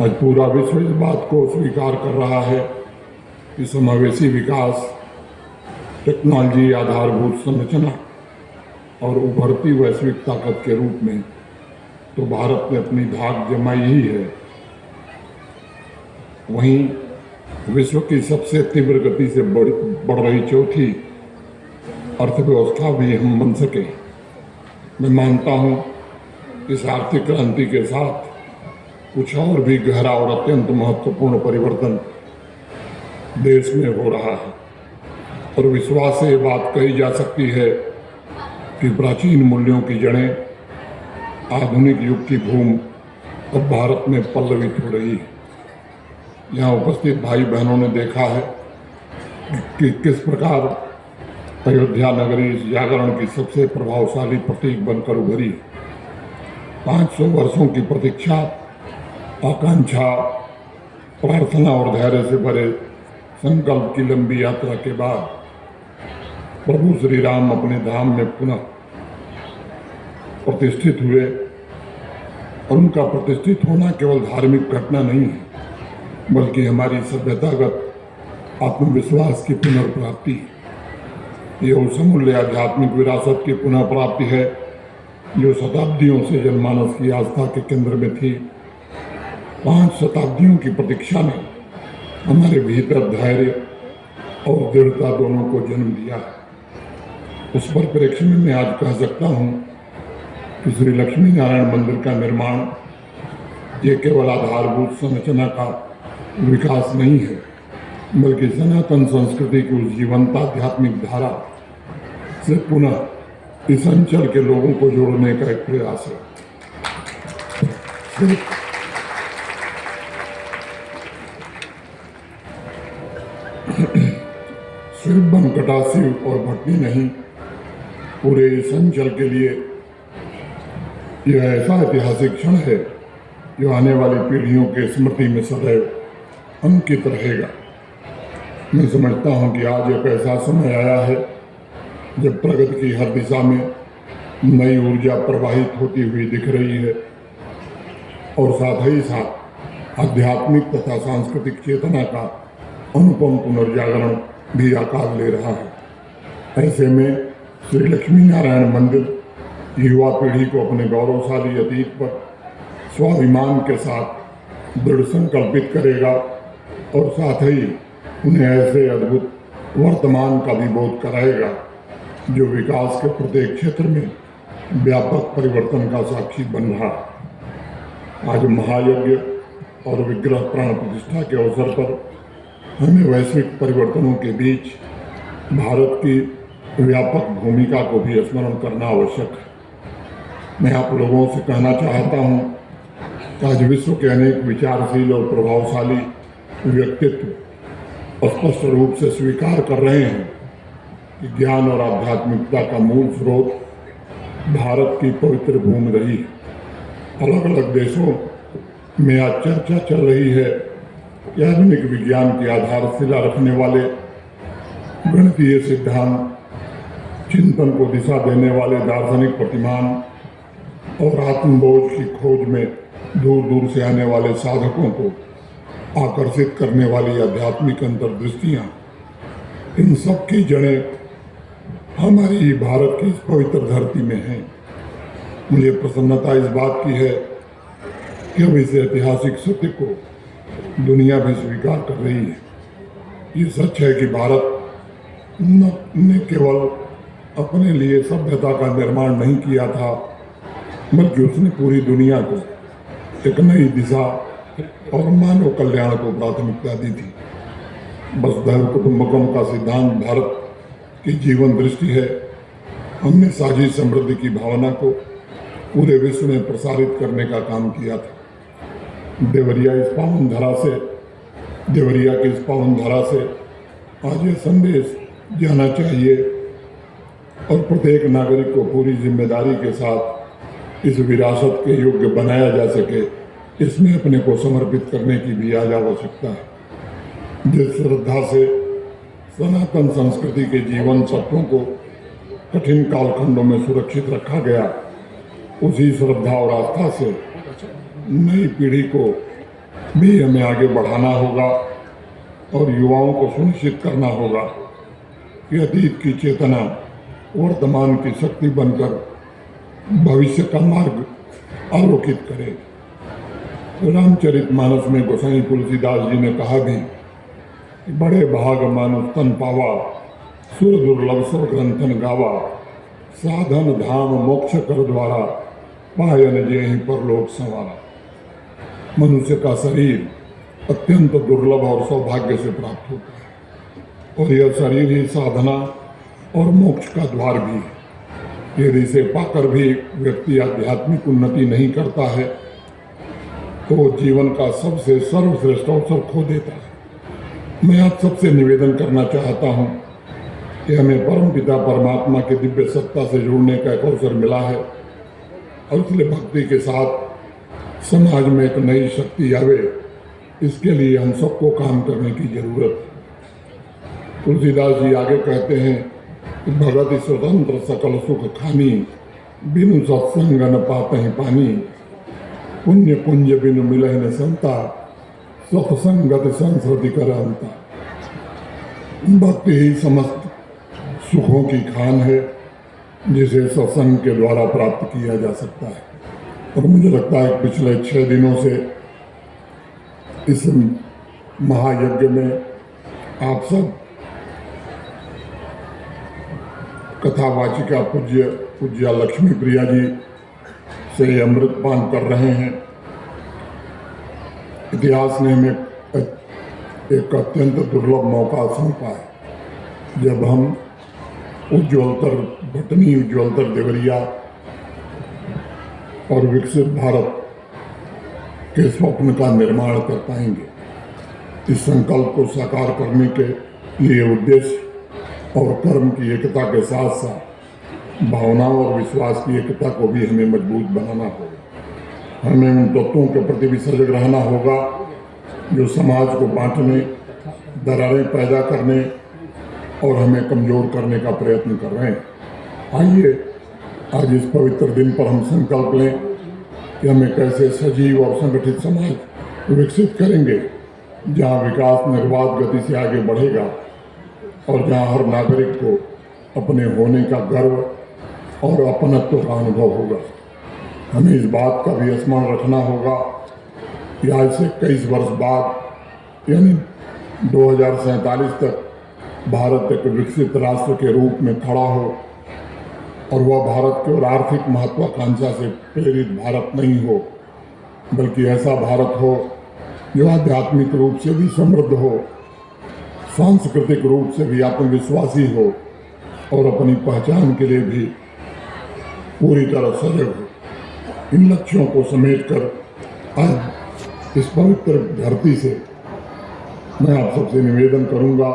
आज पूरा विश्व इस बात को स्वीकार कर रहा है कि समावेशी विकास, टेक्नोलॉजी, आधारभूत संरचना और उभरती वैश्विक ताकत के रूप में तो भारत ने अपनी धाक जमाई ही है, वहीं विश्व की सबसे तीव्र गति से बढ़ रही चौथी अर्थव्यवस्था भी हम बन सके। मैं मानता हूँ इस आर्थिक क्रांति के साथ कुछ और भी गहरा और अत्यंत महत्वपूर्ण परिवर्तन देश में हो रहा है और विश्वास से ये बात कही जा सकती है कि प्राचीन मूल्यों की जड़ें आधुनिक युग की भूमि अब भारत में पल्लवित हो रही है। यहाँ उपस्थित भाई बहनों ने देखा है कि किस प्रकार अयोध्या नगरी इस जागरण की सबसे प्रभावशाली प्रतीक बनकर उभरी। 500 वर्षों की प्रतीक्षा, आकांक्षा, प्रार्थना और धैर्य से भरे संकल्प की लंबी यात्रा के बाद प्रभु श्री राम अपने धाम में पुनः प्रतिष्ठित हुए और उनका प्रतिष्ठित होना केवल धार्मिक घटना नहीं है, बल्कि हमारी सभ्यतागत आत्मविश्वास की पुनर्प्राप्ति है। ये उस अमूल्य आध्यात्मिक विरासत की पुनः प्राप्ति है जो शताब्दियों से जनमानस की आस्था के केंद्र में थी। 5 शताब्दियों की प्रतीक्षा ने हमारे भीतर धैर्य और दृढ़ता दोनों को जन्म दिया है। उस परिप्रेक्ष्य में मैं आज कह सकता हूँ कि श्री लक्ष्मी नारायण मंदिर का निर्माण ये केवल आधारभूत संरचना का विकास नहीं है, बल्कि सनातन संस्कृति की उस जीवंत आध्यात्मिक धारा से पुनः इस अंचल के लोगों को जोड़ने का एक प्रयास है। सिर्फ बनकटा शिव और भटनी नहीं, पूरे इस अंचल के लिए यह ऐसा ऐतिहासिक क्षण है जो आने वाली पीढ़ियों के स्मृति में सदैव अंकित रहेगा। मैं समझता हूँ कि आज एक ऐसा समय आया है जब प्रगति की हर दिशा में नई ऊर्जा प्रवाहित होती हुई दिख रही है और साथ ही साथ आध्यात्मिक तथा सांस्कृतिक चेतना का अनुपम पुनर्जागरण भी आकार ले रहा है। ऐसे में श्री लक्ष्मी नारायण मंदिर युवा पीढ़ी को अपने गौरवशाली अतीत पर स्वाभिमान के साथ दृढ़ संकल्पित करेगा और साथ ही उन्हें ऐसे अद्भुत वर्तमान का भी बोध कराएगा जो विकास के प्रत्येक क्षेत्र में व्यापक परिवर्तन का साक्षी बन रहा है। आज महायज्ञ और विग्रह प्राण प्रतिष्ठा के अवसर पर हमें वैश्विक परिवर्तनों के बीच भारत की व्यापक भूमिका को भी स्मरण करना आवश्यक है। मैं आप लोगों से कहना चाहता हूँ कि आज विश्व के अनेक विचारशील और प्रभावशाली व्यक्तित्व स्पष्ट रूप से स्वीकार कर रहे हैं कि ज्ञान और आध्यात्मिकता का मूल स्रोत भारत की पवित्र भूमि रही है। अलग अलग देशों में आज चर्चा चल रही है कि आधुनिक विज्ञान की आधारशिला रखने वाले गणितीय सिद्धांत, चिंतन को दिशा देने वाले दार्शनिक प्रतिमान और आत्मबोध की खोज में दूर दूर से आने वाले साधकों को आकर्षित करने वाली आध्यात्मिक अंतर्दृष्टियाँ, इन सब की जड़ें हमारी भारत की इस पवित्र धरती में हैं। मुझे प्रसन्नता इस बात की है कि अब इस ऐतिहासिक सत्य को दुनिया भी स्वीकार कर रही है। ये सच है कि भारत ने केवल अपने लिए सभ्यता का निर्माण नहीं किया था, बल्कि उसने पूरी दुनिया को एक नई दिशा और मानव कल्याण को प्राथमिकता दी थी। वसुधैव कुटुंबकम का सिद्धांत भारत की जीवन दृष्टि है। हमने साझी समृद्धि की भावना को पूरे विश्व में प्रसारित करने का काम किया था। देवरिया की इस पावन धरा से आज ये संदेश जाना चाहिए और प्रत्येक नागरिक को पूरी जिम्मेदारी के साथ इस विरासत के योग्य बनाया जा सके, इसमें अपने को समर्पित करने की भी आज आवश्यकता है। जिस श्रद्धा से सनातन संस्कृति के जीवन तत्वों को कठिन कालखंडों में सुरक्षित रखा गया, उसी श्रद्धा और आस्था से नई पीढ़ी को भी हमें आगे बढ़ाना होगा और युवाओं को सुनिश्चित करना होगा कि अतीत की चेतना वर्तमान की शक्ति बनकर भविष्य का मार्ग आलोकित करे। रामचरितमानस में गोसाई तुलसीदास जी ने कहा भी कि बड़े भाग मानुष तन पावा, सुर दुर्लभ सो ग्रंथन गावा, साधन धाम मोक्ष कर द्वारा, पायन जेहि परलोक संवारा। मनुष्य का शरीर अत्यंत दुर्लभ और सौभाग्य से प्राप्त होता है और यह शरीर ही साधना और मोक्ष का द्वार भी है। यदि इसे पाकर भी व्यक्ति आध्यात्मिक उन्नति नहीं करता है तो जीवन का सबसे सर्वश्रेष्ठ अवसर खो देता है। मैं आप सबसे निवेदन करना चाहता हूँ कि हमें परमपिता परमात्मा के दिव्य सत्ता से जुड़ने का एक अवसर मिला है और इसलिए भक्ति के साथ समाज में एक नई शक्ति आवे, इसके लिए हम सबको काम करने की जरूरत है। तुलसीदास जी आगे कहते हैं कि भगति स्वतंत्र सकल सुख खानी, बिनु सत्संग न पाते हैं पानी, पुण्य पुंज बिनु मिलहि न संता, सत्संगति संस्कृति कर अंता। भक्ति ही समस्त सुखों की खान है जिसे सत्संग के द्वारा प्राप्त किया जा सकता है। और मुझे लगता है पिछले 6 दिनों से इस महायज्ञ में आप सब कथावाचिका पूज्य लक्ष्मी प्रिया जी से अमृतपान कर रहे हैं। इतिहास ने हमें एक अत्यंत दुर्लभ मौका सौंपा है जब हम उज्ज्वलतर भटनी, उज्ज्वलतर देवरिया और विकसित भारत के स्वप्न का निर्माण कर पाएंगे। इस संकल्प को साकार करने के लिए उद्देश्य और कर्म की एकता के साथ साथ भावनाओं और विश्वास की एकता को भी हमें मजबूत बनाना होगा। हमें उन तत्वों के प्रति भी सजग रहना होगा जो समाज को बांटने, दरारें पैदा करने और हमें कमजोर करने का प्रयत्न कर रहे हैं। आइए आज इस पवित्र दिन पर हम संकल्प लें कि हमें कैसे सजीव और संगठित समाज विकसित करेंगे जहां विकास निर्बाध गति से आगे बढ़ेगा और जहां हर नागरिक को अपने होने का गर्व और अपनत्व का अनुभव होगा। हमें इस बात का भी स्मरण रखना होगा कि आज से 21 वर्ष बाद यानी 2047 तक भारत एक विकसित राष्ट्र के रूप में खड़ा हो और वह भारत केवल आर्थिक महत्वाकांक्षा से प्रेरित भारत नहीं हो बल्कि ऐसा भारत हो जो आध्यात्मिक रूप से भी समृद्ध हो, सांस्कृतिक रूप से भी आत्मविश्वासी हो और अपनी पहचान के लिए भी पूरी तरह सजग हो। इन लक्ष्यों को समेटकर आज इस पवित्र धरती से मैं आप सबसे निवेदन करूंगा